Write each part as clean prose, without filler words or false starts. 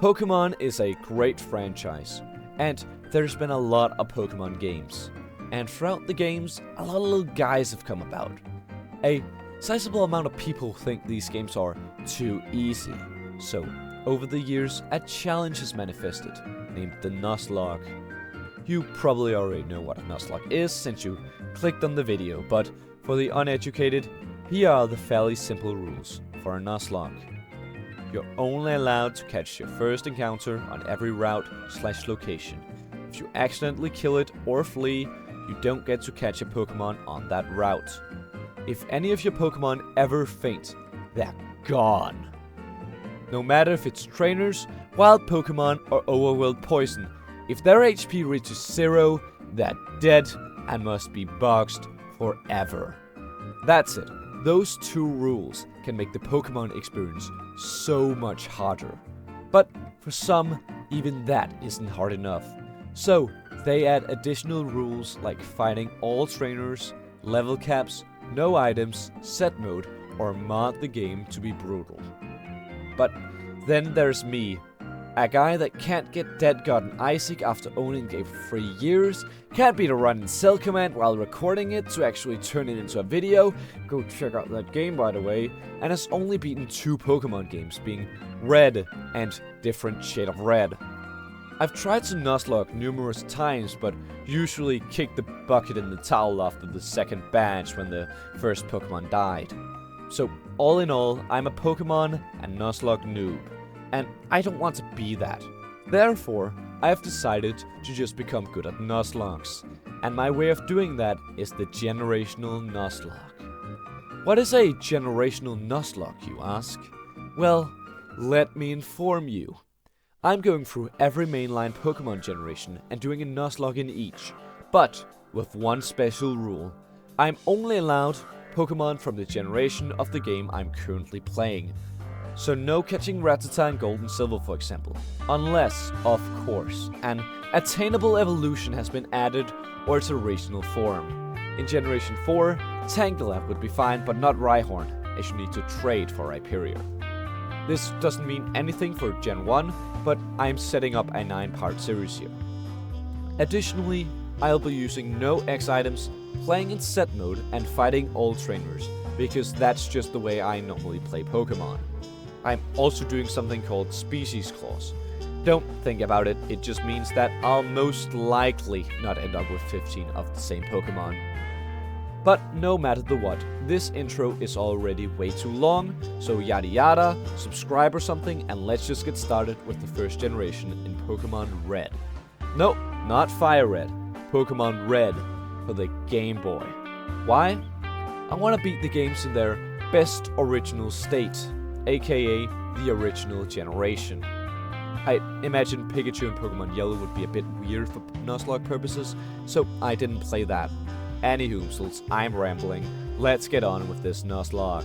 Pokémon is a great franchise, and there's been a lot of Pokémon games. And throughout the games, a lot of little guys have come about. A sizable amount of people think these games are too easy. So, over the years, a challenge has manifested, named the Nuzlocke. You probably already know what a Nuzlocke is since you clicked on the video, but for the uneducated, here are the fairly simple rules for a Nuzlocke. You're only allowed to catch your first encounter on every route/location. If you accidentally kill it or flee, you don't get to catch a Pokémon on that route. If any of your Pokémon ever faint, they're gone. No matter if it's trainers, wild Pokémon, or Overworld poison, if their HP reaches 0, they're dead and must be boxed forever. That's it. Those two rules can make the Pokémon experience so much harder. But for some, even that isn't hard enough. So, they add additional rules like fighting all trainers, level caps, no items, set mode, or mod the game to be brutal. But then there's me, a guy that can't get dead-gotten Isaac after owning the game for 3 years, can't beat a run in cell command while recording it to actually turn it into a video, go check out that game by the way, and has only beaten 2 Pokemon games, being Red and Different Shade of Red. I've tried to Nuzlocke numerous times, but usually kick the bucket in the towel after the second badge when the first Pokemon died. So, all in all, I'm a Pokemon and Nuzlocke noob. And I don't want to be that. Therefore, I have decided to just become good at Nuzlockes. And my way of doing that is the Generational Nuzlocke. What is a Generational Nuzlocke, you ask? Well, let me inform you. I'm going through every mainline Pokemon generation and doing a Nuzlocke in each, but with one special rule. I'm only allowed Pokemon from the generation of the game I'm currently playing. So no catching Rattata in Gold and Silver, for example. Unless, of course, an attainable evolution has been added or its original form. In Generation 4, Tangela would be fine, but not Rhyhorn, as you need to trade for Rhyperior. This doesn't mean anything for Gen 1, but I'm setting up a 9-part series here. Additionally, I'll be using no X items, playing in set mode, and fighting all trainers, because that's just the way I normally play Pokemon. I'm also doing something called Species Clause. Don't think about it, it just means that I'll most likely not end up with 15 of the same Pokemon. But no matter the what, this intro is already way too long, so yada yada, subscribe or something, and let's just get started with the first generation in Pokemon Red. No, not Fire Red, Pokemon Red for the Game Boy. Why? I want to beat the games in their best original state, aka the original generation. I imagine Pikachu and Pokemon Yellow would be a bit weird for Nuzlocke purposes, so I didn't play that. Anywhoozles, I'm rambling. Let's get on with this Nuzlocke.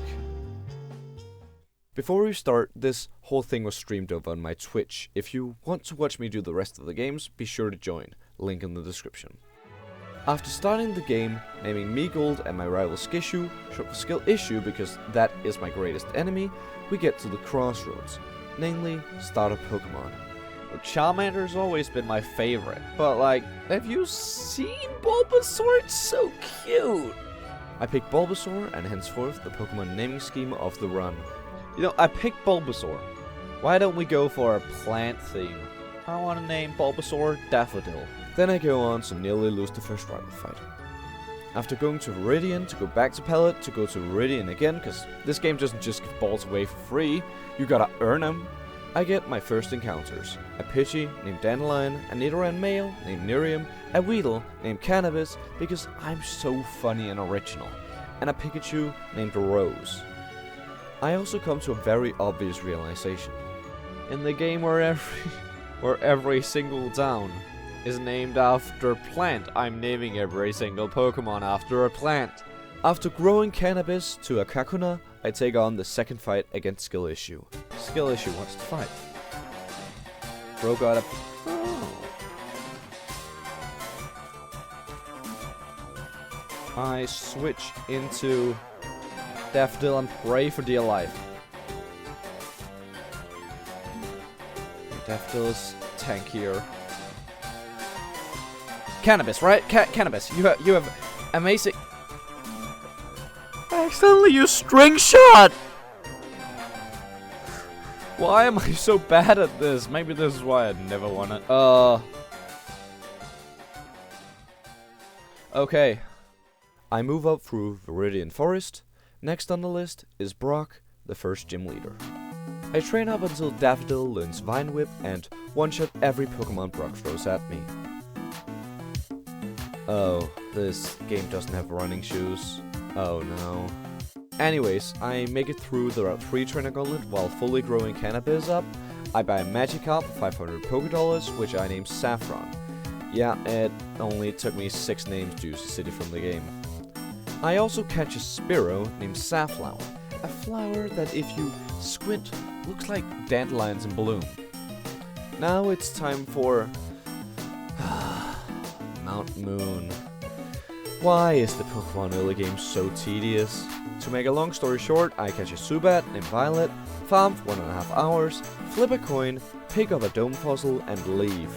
Before we start, this whole thing was streamed over on my Twitch. If you want to watch me do the rest of the games, be sure to join. Link in the description. After starting the game, naming me Gold and my rival Skishu, short for Skill Issue because that is my greatest enemy, we get to the crossroads, namely Starter Pokemon. Well, Charmander's always been my favorite, but like, have you seen Bulbasaur? It's so cute! I picked Bulbasaur and henceforth the Pokemon naming scheme of the run. You know, I picked Bulbasaur. Why don't we go for a plant theme? I want to name Bulbasaur Daffodil. Then I go on to nearly lose the first rival fight. After going to Viridian to go back to Pallet to go to Viridian again, because this game doesn't just give balls away for free, you gotta earn them, I get my first encounters. A Pidgey named Dandelion, a Nidoran male named Nerium, a Weedle named Cannabis because I'm so funny and original, and a Pikachu named Rose. I also come to a very obvious realization. In the game where every single town is named after a plant, I'm naming every single Pokemon after a plant. After growing Cannabis to a Kakuna, I take on the second fight against Skill Issue. Skill Issue wants to fight. Bro got up. Oh. I switch into Daffodil and pray for dear life. Daffodil's tankier. Cannabis, right? Cannabis. You have amazing. I accidentally used string shot. Why am I so bad at this? Maybe this is why I never won it. Okay. I move up through Viridian Forest. Next on the list is Brock, the first gym leader. I train up until Daffodil learns Vine Whip and one-shot every Pokemon Brock throws at me. Oh, this game doesn't have running shoes. Oh no. Anyways, I make it through the Route 3 trainer gauntlet while fully growing cannabis up. I buy a Magikarp for 500 Pokédollars, which I name Saffron. Yeah, it only took me 6 names to use the city from the game. I also catch a Spearow named Safflower, a flower that if you squint looks like dandelions in bloom. Now it's time for Mount Moon. Why is the Pokemon early game so tedious? To make a long story short, I catch a Zubat named Violet, farm for 1.5 hours, flip a coin, pick up a dome fossil, and leave.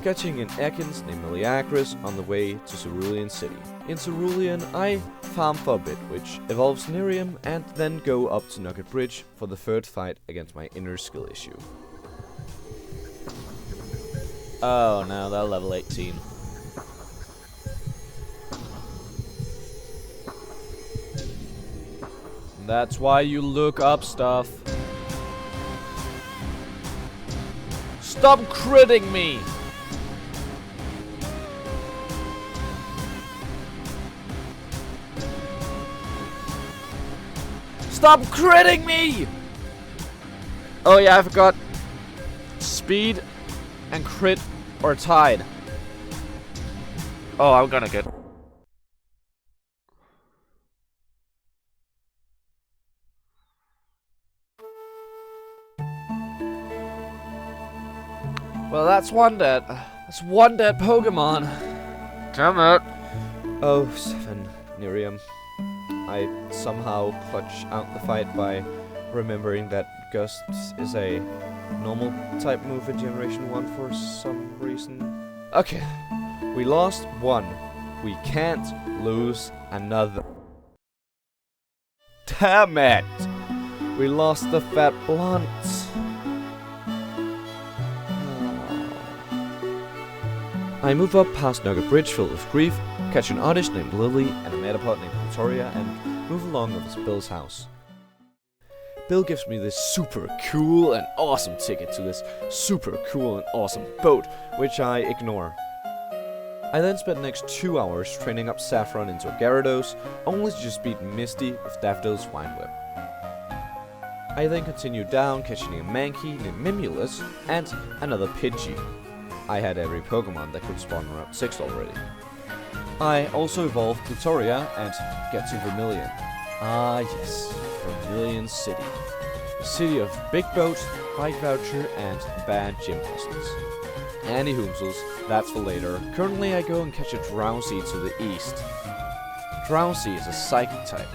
Catching an Ekans named Meliagris on the way to Cerulean City. In Cerulean, I farm for a bit, which evolves Nerium, and then go up to Nugget Bridge for the third fight against my inner skill issue. Oh no, they're level 18. That's why you look up stuff. Stop critting me! Stop critting me! Oh yeah, I forgot. Speed and crit are tied. Oh, I'm gonna get... Well, that's one dead. That's one dead Pokemon. Damn it. Oh, 7 Nerium. I somehow clutch out the fight by remembering that Gust is a normal type move in Generation 1 for some reason. Okay, we lost one. We can't lose another. Damn it! We lost the Fat Blunt. I move up past Nugget Bridge filled with grief, catch an Oddish named Lily and a Metapod named Victoria, and move along over to Bill's house. Bill gives me this super cool and awesome ticket to this super cool and awesome boat, which I ignore. I then spend the next 2 hours training up Saffron into a Gyarados, only to just beat Misty with Daffodil's Vine Whip. I then continue down, catching a Mankey named Mimulus and another Pidgey. I had every Pokemon that could spawn around 6 already. I also evolved Victoria and get to Vermilion. Ah yes, Vermilion City. The city of big boats, bike voucher, and bad gym hostels. Anywhoomsels, that's for later. Currently I go and catch a Drowsy to the east. Drowsy is a Psychic type.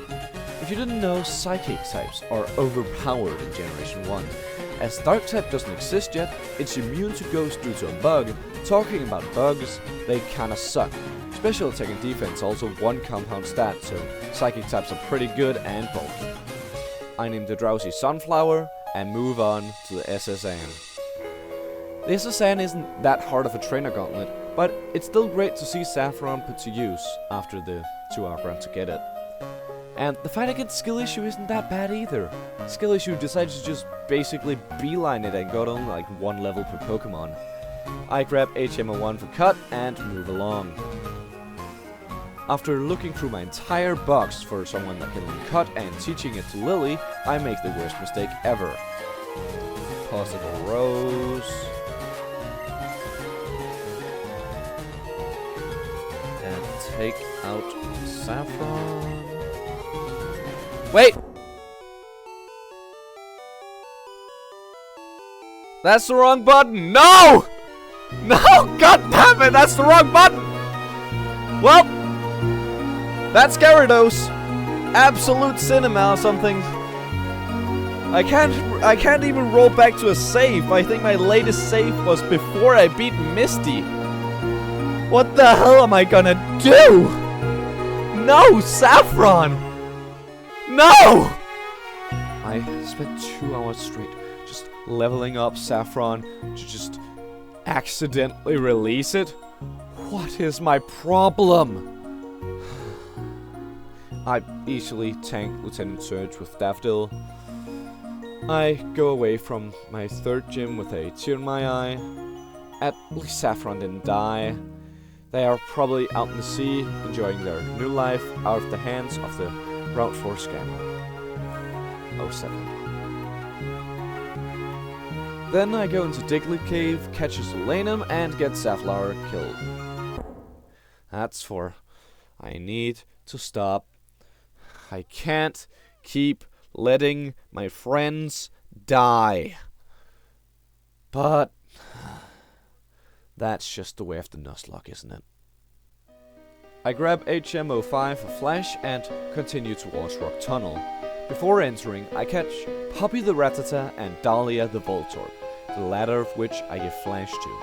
If you didn't know, Psychic types are overpowered in Generation 1. As Dark type doesn't exist yet, it's immune to Ghost due to a bug. Talking about bugs, they kinda suck. Special attack and defense also 1 compound stat, so Psychic types are pretty good and bulky. I named the Drowsy Sunflower, and move on to the SSN. The SSN isn't that hard of a trainer gauntlet, but it's still great to see Saffron put to use after the 2-hour grind to get it. And the fight against Skill Issue isn't that bad either. Skill Issue decided to just basically beeline it and got only like 1 level per Pokemon. I grab HM01 for cut and move along. After looking through my entire box for someone that can learn cut and teaching it to Lily, I make the worst mistake ever. Possible Rose. And take out Saffron. Wait! That's the wrong button! No! No! God damn it! That's the wrong button! Well, that's Gyarados. Absolute cinema or something. I can't even roll back to a save. I think my latest save was before I beat Misty. What the hell am I gonna do? No, Saffron! No! I spent 2 hours straight just leveling up Saffron to just accidentally release it. What is my problem? I easily tank Lieutenant Surge with Daffodil. I go away from my 3rd gym with a tear in my eye. At least Saffron didn't die. They are probably out in the sea, enjoying their new life out of the hands of the Route 4 scammer. 07. Then I go into Diglett Cave, catch a Solanum, and get Safflower killed. That's 4. I need to stop. I can't keep letting my friends die. But that's just the way of the Nuzlocke, isn't it? I grab HM05 for Flash and continue towards Rock Tunnel. Before entering, I catch Poppy the Rattata and Dahlia the Voltorb, the latter of which I give Flash to.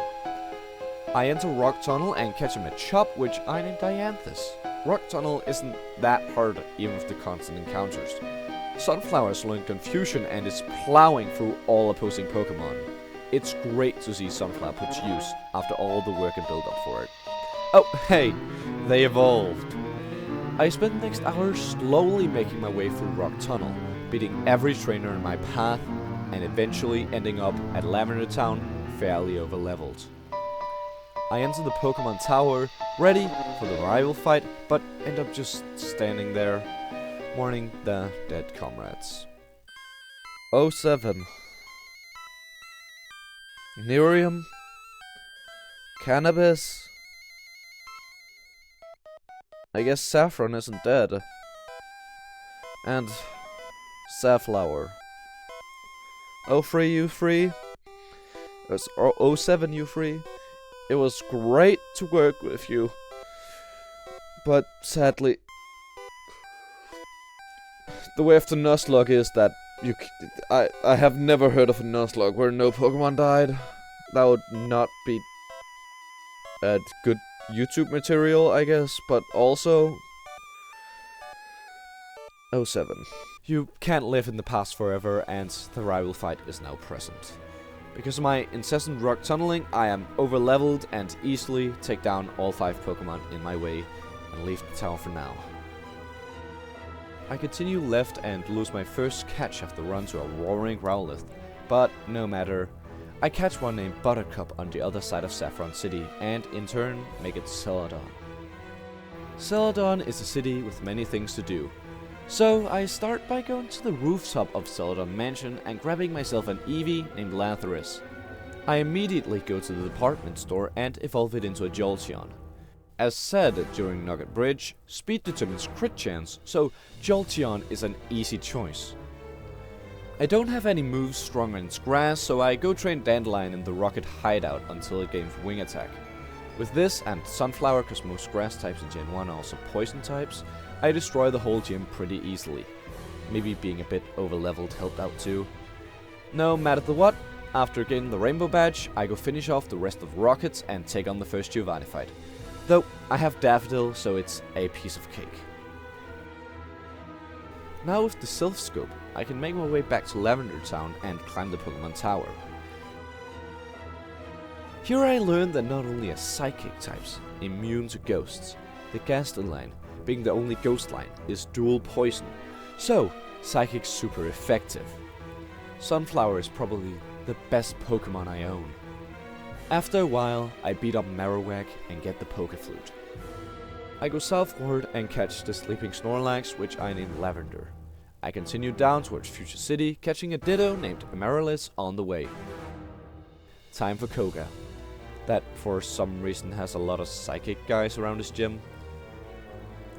I enter Rock Tunnel and catch a Machop, which I name Dianthus. Rock Tunnel isn't that hard, even with the constant encounters. Sunflower is in confusion and is plowing through all opposing Pokémon. It's great to see Sunflower put to use after all the work and build up for it. Oh, hey, they evolved. I spent the next hour slowly making my way through Rock Tunnel, beating every trainer in my path, and eventually ending up at Lavender Town, fairly overleveled. I enter the Pokémon Tower, ready for the rival fight, but end up just standing there, mourning the dead comrades. 07. Nerium. Cannabis. I guess Saffron isn't dead. And Safflower. 03 U3. It's 07 U3. It was great to work with you. But sadly, the way of the Nuzlocke is that I have never heard of a Nuzlocke where no Pokemon died. That would not be a good YouTube material, I guess, but also 07. You can't live in the past forever, and the rival fight is now present. Because of my incessant rock tunneling, I am overleveled and easily take down all 5 Pokemon in my way and leave the tower for now. I continue left and lose my first catch after run to a roaring Growlithe, but no matter. I catch one named Buttercup on the other side of Saffron City, and in turn make it to Celadon. Celadon is a city with many things to do, so I start by going to the rooftop of Celadon Mansion and grabbing myself an Eevee named Lapras. I immediately go to the department store and evolve it into a Jolteon. As said during Nugget Bridge, speed determines crit chance, so Jolteon is an easy choice. I don't have any moves strong on its grass, so I go train Dandelion in the Rocket Hideout until it gains Wing Attack. With this and Sunflower, because most grass types in Gen 1 are also poison types, I destroy the whole gym pretty easily. Maybe being a bit overleveled helped out too. No matter the what, after getting the Rainbow Badge, I go finish off the rest of Rockets and take on the first Giovanni fight. Though, I have Daffodil, so it's a piece of cake. Now with the Sylph Scope, I can make my way back to Lavender Town and climb the Pokemon Tower. Here I learned that not only are Psychic types immune to ghosts, the Ghastly line, being the only ghost line, is dual poison, so Psychic's super effective. Sunflower is probably the best Pokemon I own. After a while, I beat up Marowak and get the Pokeflute. I go southward and catch the sleeping Snorlax, which I named Lavender. I continue down towards Future City, catching a Ditto named Amaryllis on the way. Time for Koga. That for some reason has a lot of Psychic guys around his gym.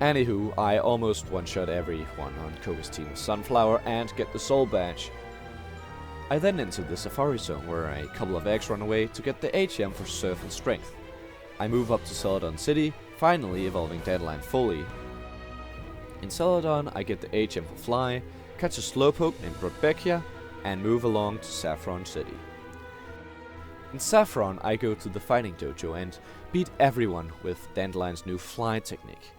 Anywho, I almost one-shot everyone on Koga's team with Sunflower and get the Soul Badge. I then enter the Safari Zone where a couple of eggs run away to get the HM for Surf and Strength. I move up to Celadon City, finally evolving Dandelion fully. In Celadon, I get the HM for Fly, catch a Slowpoke named Rudbeckia, and move along to Saffron City. In Saffron, I go to the fighting dojo and beat everyone with Dandelion's new fly technique.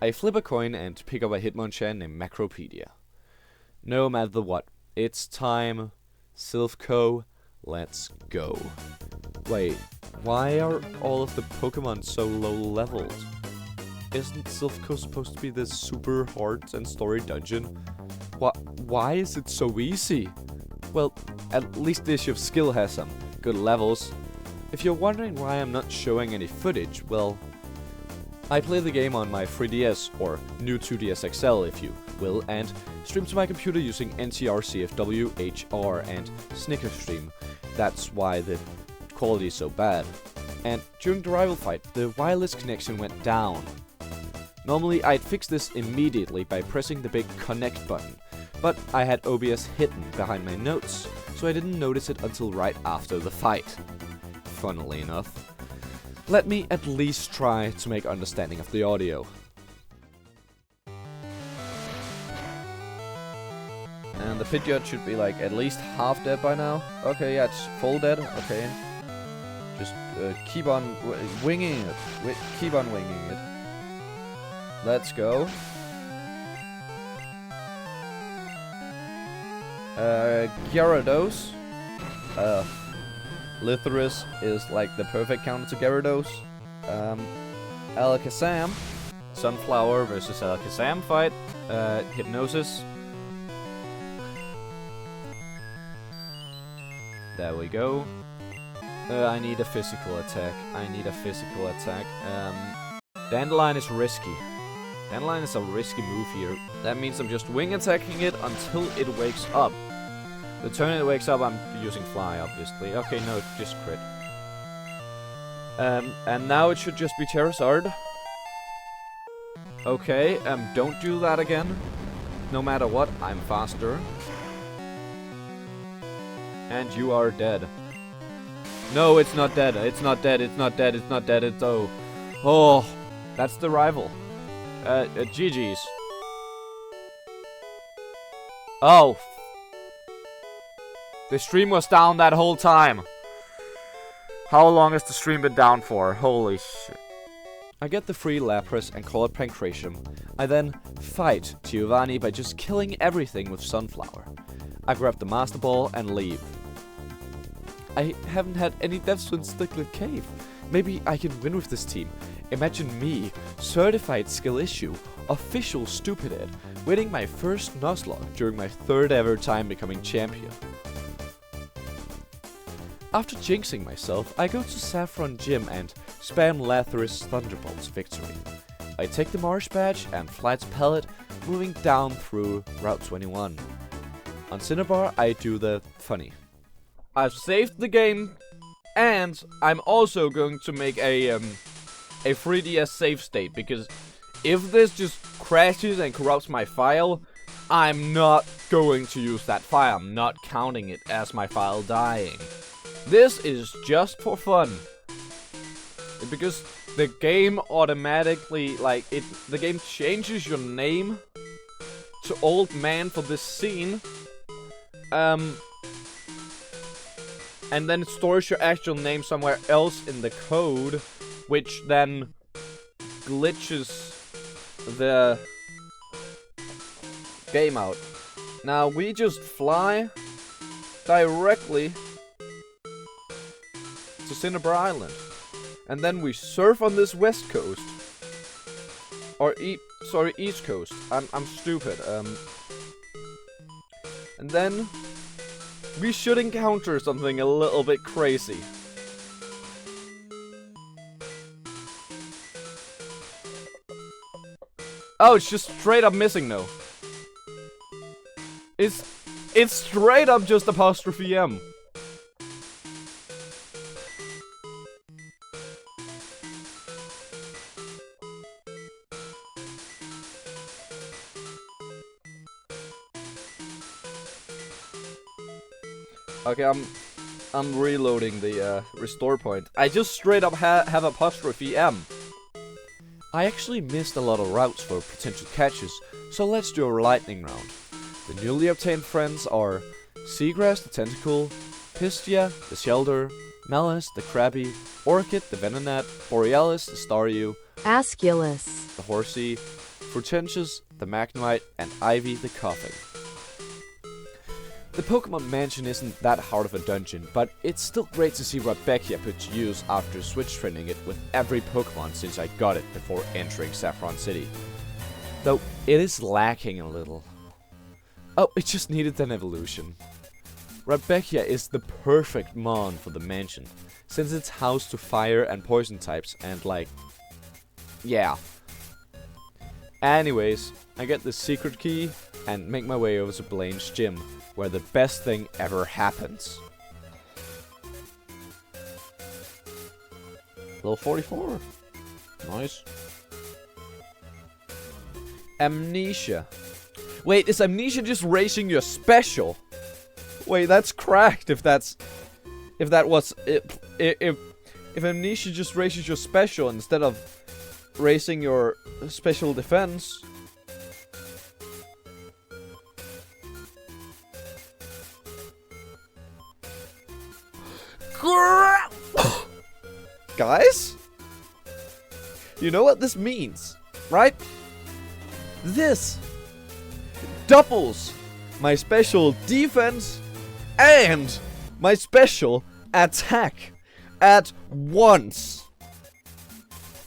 I flip a coin and pick up a Hitmonchan named Macropedia. No matter what, it's time. Silphco, let's go. Wait, why are all of the Pokemon so low leveled? Isn't Silphco supposed to be this super hard and story dungeon? Why is it so easy? Well, at least the issue of skill has some good levels. If you're wondering why I'm not showing any footage, well, I play the game on my 3DS, or new 2DS XL if you will, and stream to my computer using NTRCFW, HR, and SnickerStream. That's why the quality is so bad. And during the rival fight, the wireless connection went down. Normally I'd fix this immediately by pressing the big connect button, but I had OBS hidden behind my notes, so I didn't notice it until right after the fight. Funnily enough. Let me at least try to make understanding of the audio. And the Pidgeot should be like at least half dead by now. Okay, yeah, it's full dead. Okay. Just keep on winging it. Keep on winging it. Let's go. Gyarados. Lithurus is like the perfect counter to Gyarados. Alakazam. Sunflower versus Alakazam fight. Hypnosis. There we go. I need a physical attack. Dandelion is risky. Dandelion is a risky move here. That means I'm just wing attacking it until it wakes up. The turn it wakes up, I'm using Fly, obviously. Okay, no, just crit. And now it should just be Charizard. Okay, don't do that again. No matter what, I'm faster. And you are dead. No, it's not dead. It's not dead. It's not dead. It's not dead. It's oh, that's the rival. GG's. Oh. The stream was down that whole time. How long has the stream been down for? Holy shit. I get the free Lapras and call it Pancratium. I then fight Giovanni by just killing everything with Sunflower. I grab the Master Ball and leave. I haven't had any deaths since Sticklet Cave. Maybe I can win with this team. Imagine me, certified skill issue, official stupidhead, winning my first Nuzlocke during my 3rd ever time becoming champion. After jinxing myself, I go to Saffron Gym and spam Lathyrus Thunderbolt's victory. I take the Marsh Badge and fly to Pellet, moving down through Route 21. On Cinnabar, I do the funny. I've saved the game, and I'm also going to make a 3DS save state, because if this just crashes and corrupts my file, I'm not going to use that file. I'm not counting it as my file dying. This is just for fun. Because the game automatically, the game changes your name to Old Man for this scene. And then it stores your actual name somewhere else in the code, which then glitches the game out. Now we just fly directly to Cinnabar Island, and then we surf on this west coast, or east coast. I'm stupid. And then we should encounter something a little bit crazy. Oh, it's just straight up missing though. It's straight up just apostrophe M. Okay, I'm reloading the restore point. I just straight up have apostrophe M. I actually missed a lot of routes for potential catches, so let's do a lightning round. The newly obtained friends are Seagrass the Tentacle, Pistia the Shelter, Melis the Crabby, Orchid the Venonat, Borealis the Staryu, Asculus the Horsey, Fruitentious the Magnemite, and Ivy the Coughing. The Pokemon Mansion isn't that hard of a dungeon, but it's still great to see Rudbeckia put to use after switch training it with every Pokemon since I got it before entering Saffron City. Though it is lacking a little. Oh, it just needed an evolution. Rudbeckia is the perfect mon for the mansion, since it's housed to fire and poison types and like... yeah. Anyways, I get the secret key and make my way over to Blaine's gym, where the best thing ever happens. Level 44. Nice. Amnesia. Wait, is Amnesia just raising your special? Wait, that's cracked if that's... if Amnesia just raises your special instead of raising your special defense. Guys? You know what this means, right? This doubles my special defense and my special attack at once.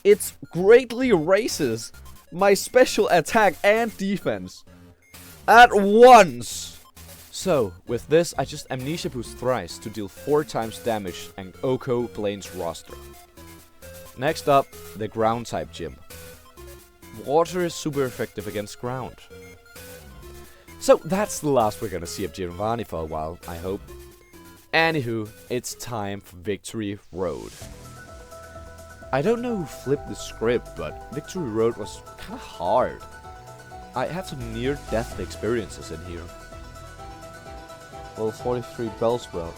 It greatly raises my special attack and defense at once. So, with this, I just Amnesia boost thrice to deal 4 times damage and Oko Blaine's roster. Next up, the ground type gym. Water is super effective against ground. So that's the last we're gonna see of Giovanni for a while, I hope. Anywho, it's time for Victory Road. I don't know who flipped the script, but Victory Road was kinda hard. I had some near-death experiences in here. Level 43 Bellsprout.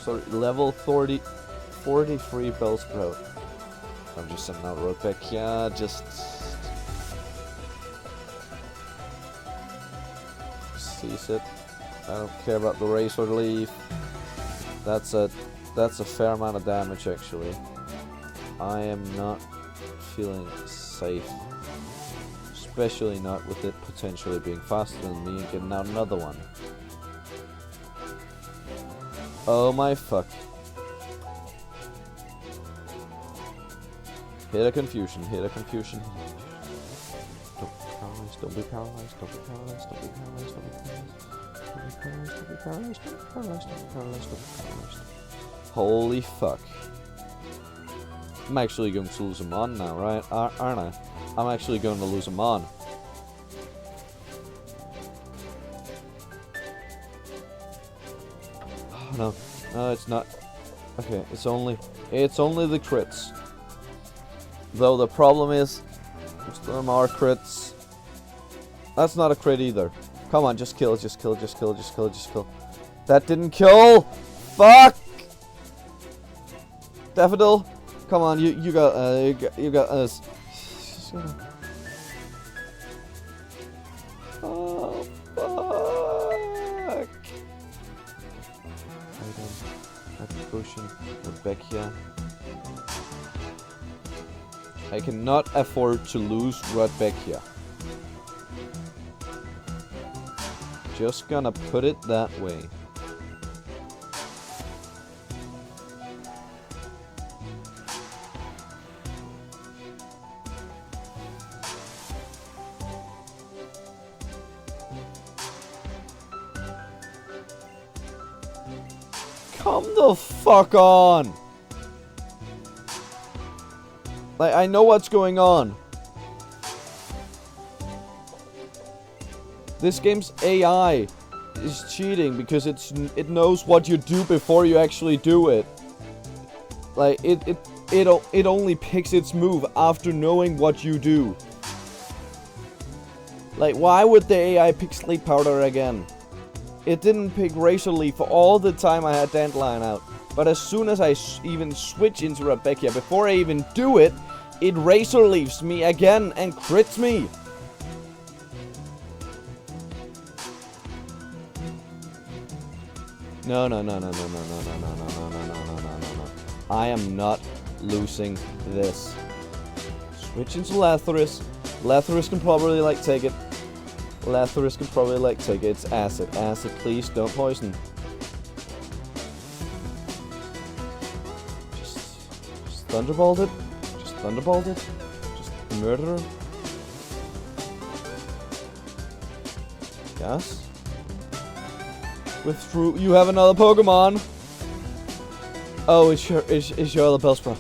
Sorry, level 43 Bellsprout. I'm just sending out Rudbeckia, just seize it. I don't care about the Razor Leaf. That's a fair amount of damage actually. I am not feeling safe. Especially not with it potentially being faster than me and getting out another one. Oh my fuck. Hit a confusion, hit a confusion. Don't be paralyzed, don't be paralyzed, don't be paralyzed, don't be paralyzed, don't be paralyzed, don't be paralyzed, don't be paralyzed, don't be paralyzed, don't be paralyzed. Holy fuck. I'm actually going to lose him on now, right? Aren't I? I'm actually going to lose him on. Oh, no. No, it's not. Okay, it's only the crits. Though the problem is, most of them are crits. That's not a crit either. Come on, just kill, just kill, just kill, just kill, just kill. That didn't kill! Fuck! Daffodil, come on, you got us. Oh fuck! I'm pushing Rudbeckia. I cannot afford to lose Rudbeckia. Just gonna put it that way. Come the fuck on! Like, I know what's going on. This game's AI is cheating because it knows what you do before you actually do it. Like, it only picks its move after knowing what you do. Like, why would the AI pick Sleep Powder again? It didn't pick Razor Leaf for all the time I had Dandelion out. But as soon as I even switch into Rudbeckia, before I even do it, it Razor Leaves me again and crits me. No. I am not losing this. Switch into Lapras. Lapras can probably, like, take it. Lapras can probably, like, take it. It's acid. Acid, please, don't poison. Just Thunderbolt it. Just Thunderbolt it. Just murder her. Yes. Withdrew. You have another Pokemon. Oh, it's your other Bellsprout.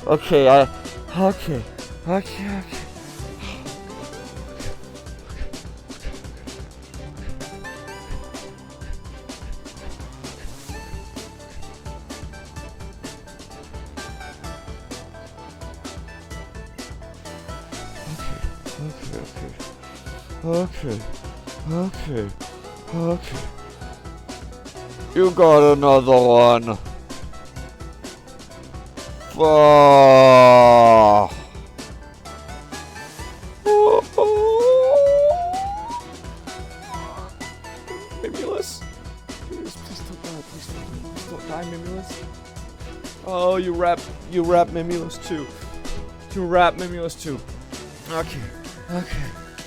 Okay. Okay. Okay. You got another one. Oh. Mimulus. Please don't die. Please don't die, Mimulus. Oh, you wrap Mimulus too. Okay.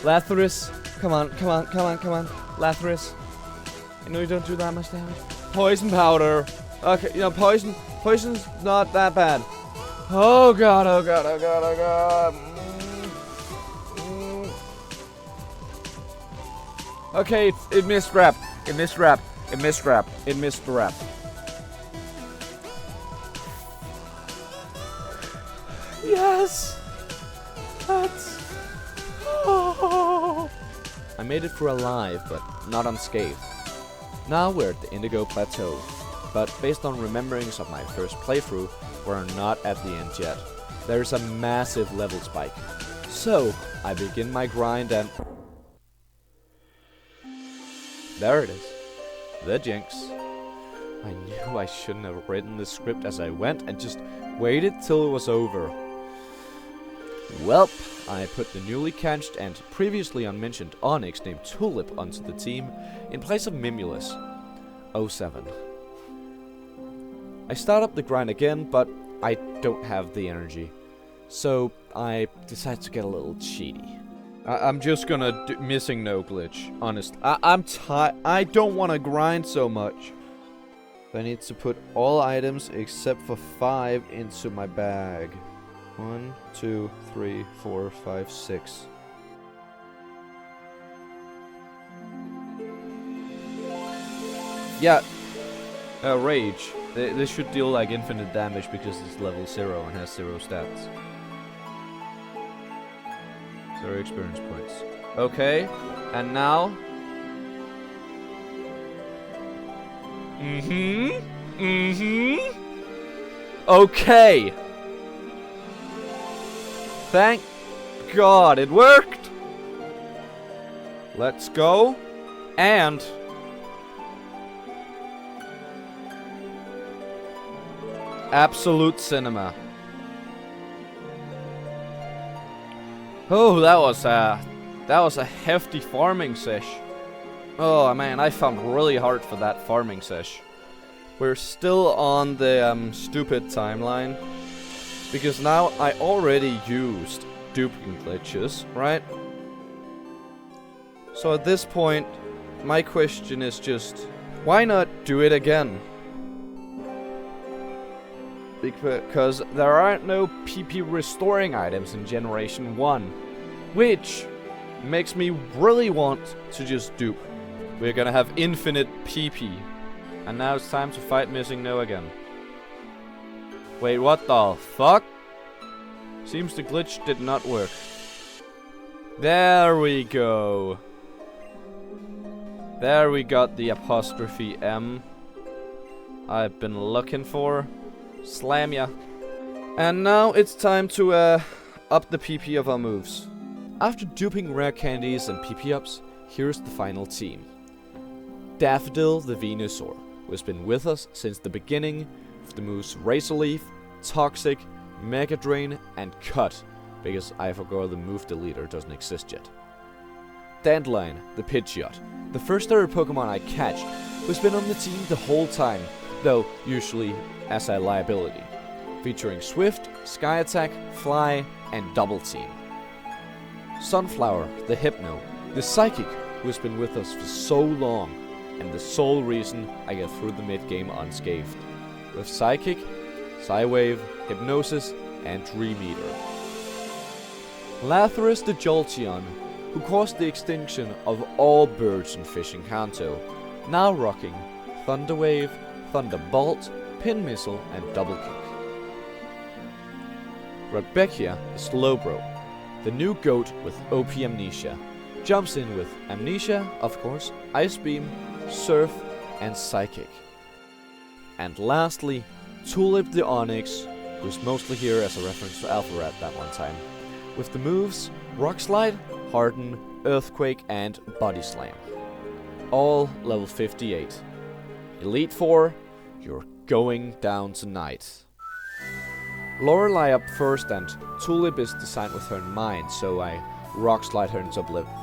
Lapras. Come on. Lapras. I know you don't do that much damage. Poison powder. Okay, you know, poison's not that bad. Oh god. Okay, it missed wrap. It missed wrap. Yes! That's... Oh. I made it through alive, but not unscathed. Now we're at the Indigo Plateau, but based on rememberings of my first playthrough, we're not at the end yet. There's a massive level spike. So, I begin my grind and... There it is. The Jinx. I knew I shouldn't have written the script as I went and just waited till it was over. Welp, I put the newly catched and previously unmentioned Onyx named Tulip onto the team in place of Mimulus. 07. I start up the grind again, but I don't have the energy. So I decide to get a little cheaty. I'm just gonna do missing no glitch, honest. I'm tired. I don't want to grind so much. I need to put all items except for 5 into my bag. 1, 2, 3, 4, 5, 6. Yeah. Rage. This should deal like infinite damage because it's level 0 and has 0 stats. 0 experience points. Okay. And now... Okay. Thank God it worked. Let's go. And... Absolute cinema. Oh, that was a hefty farming sesh. Oh man, I found really hard for that farming sesh. We're still on the stupid timeline because now I already used duping glitches, right? So at this point, my question is just, why not do it again? Because there aren't no PP restoring items in Generation 1, which makes me really want to just dupe. We're gonna have infinite PP. And now it's time to fight Missing No again. Wait, what the fuck? Seems the glitch did not work. There we go. There we got the apostrophe M I've been looking for. Slam ya. And now it's time to up the PP of our moves. After duping rare candies and PP ups, here's the final team. Daffodil the Venusaur, who has been with us since the beginning of the moves Razor Leaf, Toxic, Mega Drain, and Cut, because I forgot the move deleter doesn't exist yet. Dandelion, the Pidgeot, the first ever Pokemon I catched, who's been on the team the whole time, though usually as a liability, featuring Swift, Sky Attack, Fly, and Double Team. Sunflower, the Hypno, the Psychic, who's been with us for so long, and the sole reason I get through the mid-game unscathed, with Psychic, Psywave, Hypnosis, and Dream Eater. Lapras the Jolteon, who caused the extinction of all birds and fish in Kanto, now rocking Thunderwave, Thunderbolt, Pin Missile, and Double Kick. Rudbeckia the Slowbro, the new goat with OP Amnesia, jumps in with Amnesia, of course, Ice Beam, Surf, and Psychic. And lastly, Tulip the Onyx, who's mostly here as a reference to Alpharat that one time, with the moves Rock Slide, Harden, Earthquake, and Body Slam. All level 58. Elite 4, you're going down tonight. Lorelei up first, and Tulip is designed with her in mind, so I Rock Slide her into oblivion.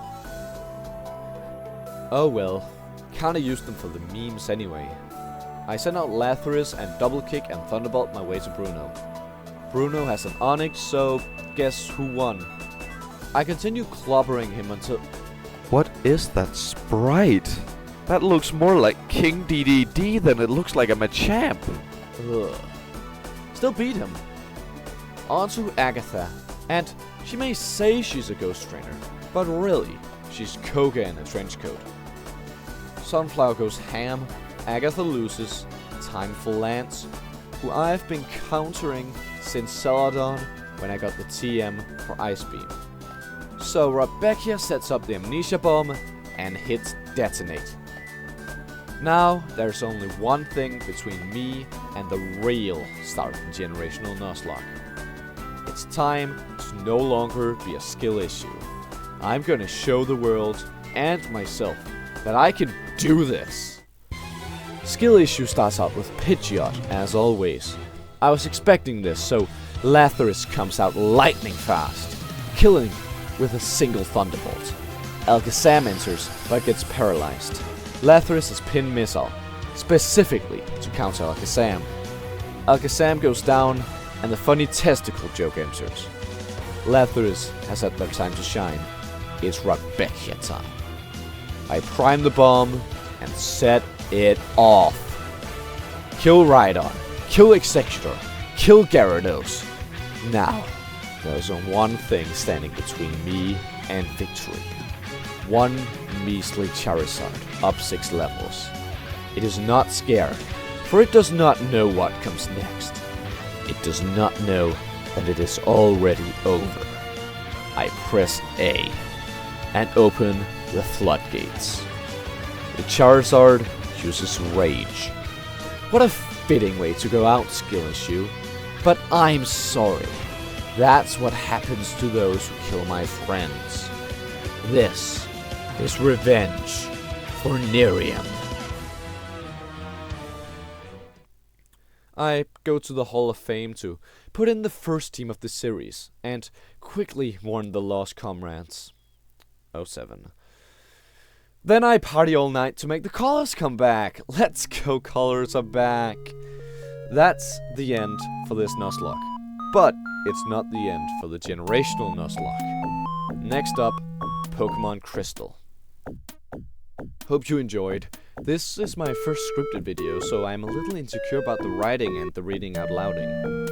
Oh well, kinda used them for the memes anyway. I sent out Lapras and Double Kick and Thunderbolt my way to Bruno. Bruno has an Onyx, so guess who won? I continue clobbering him until... What is that sprite? That looks more like King DDD than it looks like a Machamp. Ugh. Still beat him. On to Agatha, and she may say she's a ghost trainer, but really, she's Koga in a trench coat. Sunflower goes ham, Agatha loses, time for Lance, who I've been countering since Celadon when I got the TM for Ice Beam. So Rudbeckia sets up the Amnesia Bomb and hits Detonate. Now there's only one thing between me and the real start of Generational Nuzlocke. It's time to no longer be a skill issue. I'm gonna show the world and myself that I can do this. Skill issue starts out with Pidgeot, as always. I was expecting this, so Lapras comes out lightning fast, killing with a single Thunderbolt. Alakazam enters, but gets paralyzed. Lapras has Pin Missile, specifically to counter Alakazam. Alakazam goes down, and the funny testicle joke enters. Lapras has had their time to shine. It's Rudbeckia time. I prime the bomb and set it off. Kill Rhydon, kill Excelsior, kill Gyarados. Now, there's one thing standing between me and victory. One measly Charizard, up 6 levels. It is not scared, for it does not know what comes next. It does not know that it is already over. I press A and open the floodgates. The Charizard uses Rage. What a fitting way to go out, skill issue. But I'm sorry. That's what happens to those who kill my friends. This is revenge for Nerium. I go to the Hall of Fame to put in the first team of the series, and quickly warn the lost comrades. 07. Then I party all night to make the colors come back. Let's go, colors are back. That's the end for this Nuzlocke. But it's not the end for the Generational Nuzlocke. Next up, Pokemon Crystal. Hope you enjoyed. This is my first scripted video, so I'm a little insecure about the writing and the reading out louding.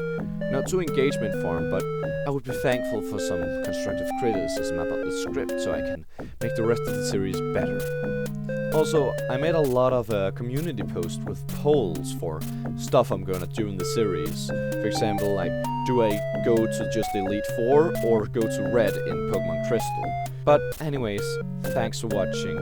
Not too engagement form, but I would be thankful for some constructive criticism about the script so I can make the rest of the series better. Also, I made a lot of community posts with polls for stuff I'm gonna do in the series. For example, like, do I go to just Elite 4 or go to Red in Pokemon Crystal? But anyways, thanks for watching.